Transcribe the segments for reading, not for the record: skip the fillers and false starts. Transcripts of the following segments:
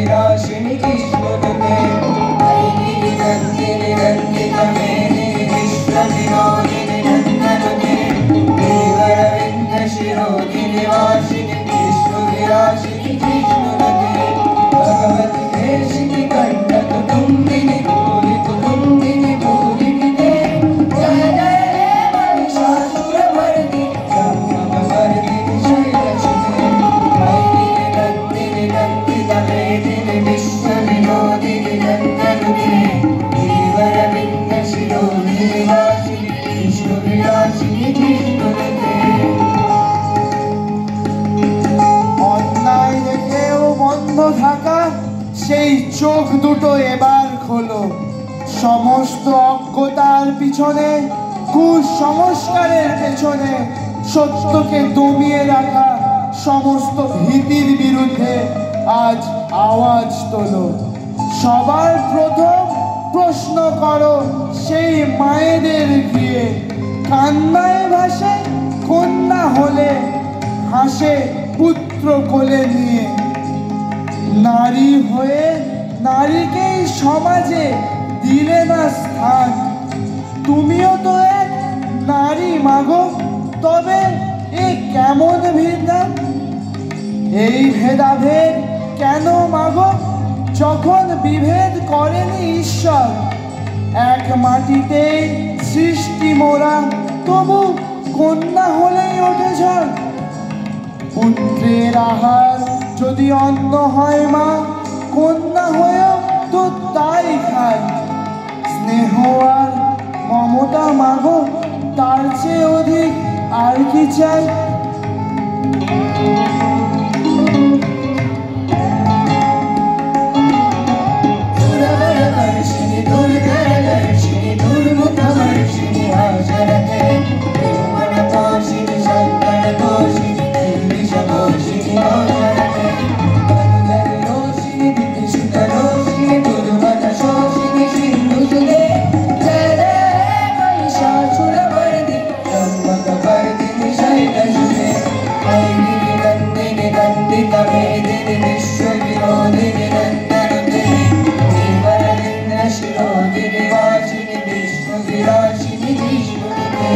विलासिनी कृष्णदूते ऐगिरि नन्दिनि नन्दितमेदिनि विश्वविनोदिनि नन्दनुते देवरविन्दशिरोदिनि वासिनि विष्णुविलासिनि कृष्णदूते भगवति देशिनि कण्ठकुटुम्बिनि भूरिकुटुम्बिनि भूरिकिते जय जय हे महिषासुरमर्दिनि ब्रह्मवर्दिनि शैलसुते ऐगिरि नन्दिनि नन्दितमेदिनि विश्वविनोदिनि नन्दनुते देवरविन्दशिरोदिनि वासिनि विष्णुविलासिनि कृष्णदूते। অন্যায় দেখেও বন্ধ থাকা সেই চোখ দুটো এবার খোলো। সমস্ত অজ্ঞতার পিছনে, কুসংস্কারের পেছনে সত্যকে দমিয়ে রাখা সমস্ত ভীতির বিরুদ্ধে আজ আওয়াজ তোলো। সবার প্রথম প্রশ্ন করো সেই মায়েদের গিয়ে, কান্নায় ভাসে কন্যা হলে, হাসে পুত্র কোলে নিয়ে। নারী হয়ে নারীকেই সমাজে দিলে না স্থান। তুমিও তো এক নারী মাগো, তবে এ কেমন ভিন্নাম? এই ভেদাভেদ কেন মাগো, যখন বিভেদ করেনি ঈশ্বর? এক মাটিতে সৃষ্টি মোরা, তবু কন্যা হলেই ওঠে ঝড়। পুত্রের আহার যদি অন্ন হয় মা, কন্যা হয়েও তো তাই খায়। স্নেহ আর মমতা মাগো, তার চেয়ে অধিক আর কি চাই? দুর্গাদর্শিনী দুর্গাদর্শিনী দুর্মুখদর্শিনী হাসরতে মনতোষিনী শঙ্করতোষিনী বিশ্বতোষিনী হাসরতে অনুজরোষিনী দিতিসুতরোষিনী দুর্মতশোষিনী সিন্ধুসুতে জয় জয় হে महिषासुरमर्दिनि ब्रह्मवर्दिनि शैलसुते ऐगिरि नन्दिनि नन्दितमेदिनि विश्वविनोदिनि नन्दनुते देवरविन्दशिरोदिनि वासिनि विष्णुविलासिनि कृष्णदूते।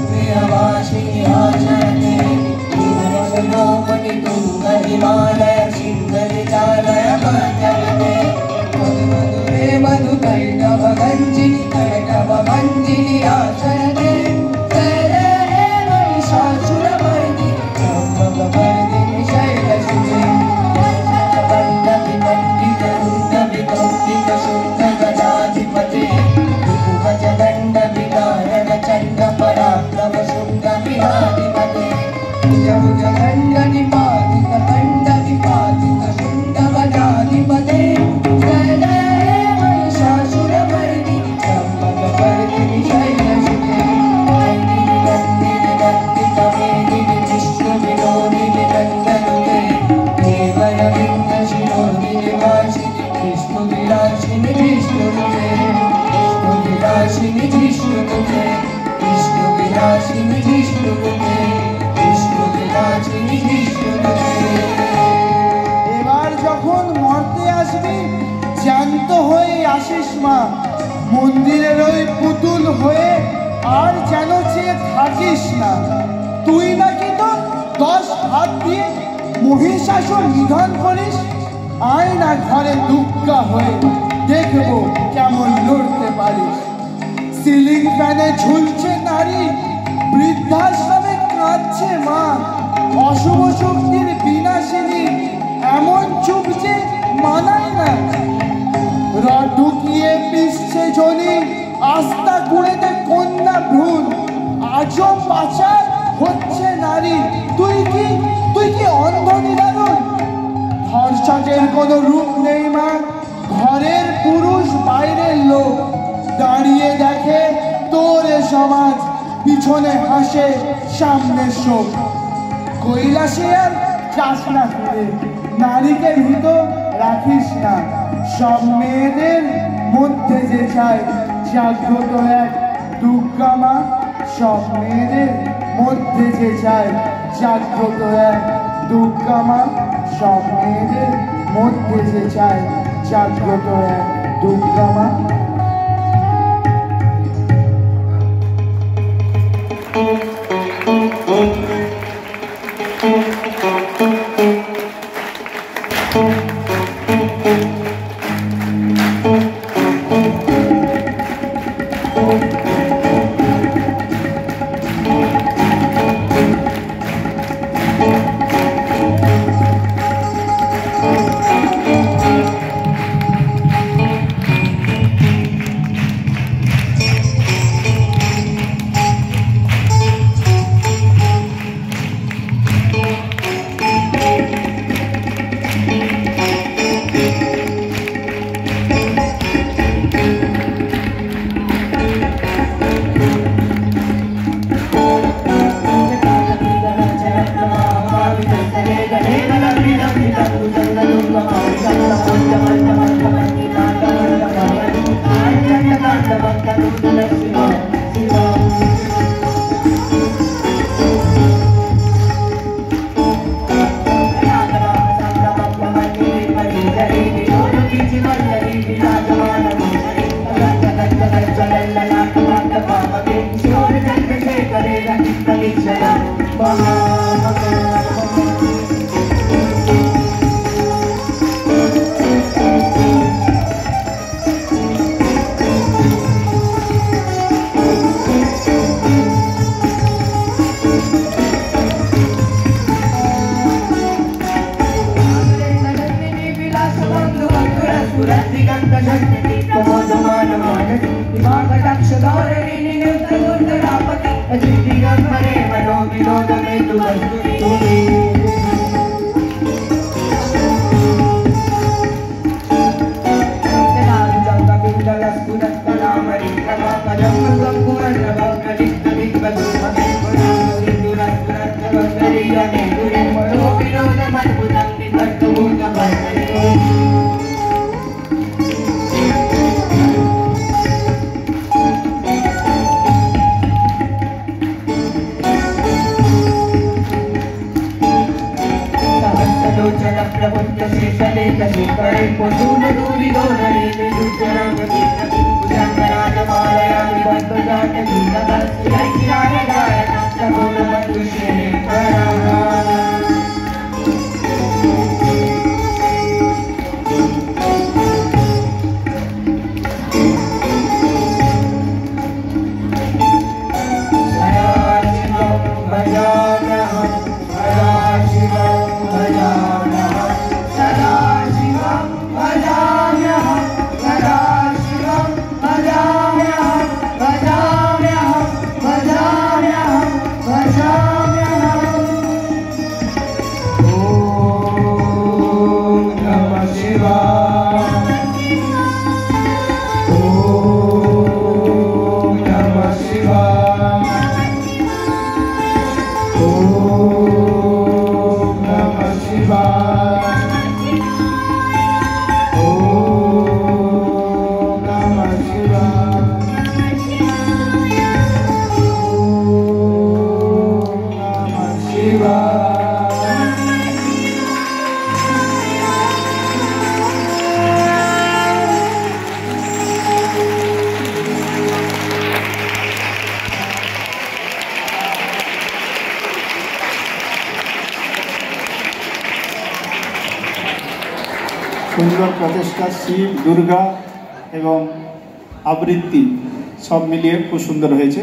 प्रियवासिनी आचरते तुंग हिमालय सिंधविचालय पाचरते मधुरे मधुकैटभगञ्जिनि कैटभभञ्जिनि आचरते जय जय हे महिषासुरमर्दिनि ब्रह्मवर्दिनि शैलसुते पण्डितरुण्डविकम्पितशुण्डगजाधिपते पराक्रम शुंग विहाधिपते निजभुजदण्डनिपातित शुंड गजाधिपते जय जय हे महिषासुरमर्दिनि ब्रह्मवर्दिनि शैलसुते ऐगिरि नन्दिनि नन्दितमेदिनि विश्वविनोदिनि नन्दनुते देवरविन्दशिरोदिनि वासिनि विष्णुविलासिनि कृष्णदूते विष्णुविलासिनि कृष्णदूते विष्णुविलासिनि कृष्णदूते विष्णुविलासिनि कृष्णदूते। এবার যখন মরতে আসবি জ্যান্ত হয়ে আসিস মা, মন্দিরের ওই পুতুল হয়ে আর যেন চেয়ে থাকিস না। তুই নাকি তো 10 হাত দিয়ে মহিষাসুর নিধন করিস। আয় না ঘরে দুর্গা হয়ে, দেখবো কেমন লড়তে পারিস। সিলিং ফ্যানে ঝুলছে নারী, বৃদ্ধাশ্রমে কাঁদছে মা। অশুভ শক্তির বিনাশিনী এমন চুপ যে মানায় না। রড ঢুকিয়ে পিসছে জনি, আস্থা কুড়েতে কন্যা ভ্রূণ। আজও পাচার হচ্ছে নারী। তুই কি অন্ধ নিদারুণ? ধর্ষকের কোনো রূপ নেই মা, ঘরের পুরুষ বাইরের লোক দাঁড়িয়ে দেখে তোর এ সমাজ, পিছনে হাসে সামনে শোক। কৈলাসে আর যাস না ফিরে, নারীকে ভীত রাখিস না। সব মেয়েদের মধ্যে যে চায় জাগ্রত এক দুর্গা মা, সব মেয়েদের মধ্যে যে চায় জাগ্রত এক দুর্গা মা, সব মেয়েদের মধ্যে যে চায় জাগ্রত এক দুর্গা মা। সুন্দর প্রচেষ্টা, শিব, দুর্গা এবং আবৃত্তি সব মিলিয়ে খুব সুন্দর হয়েছে।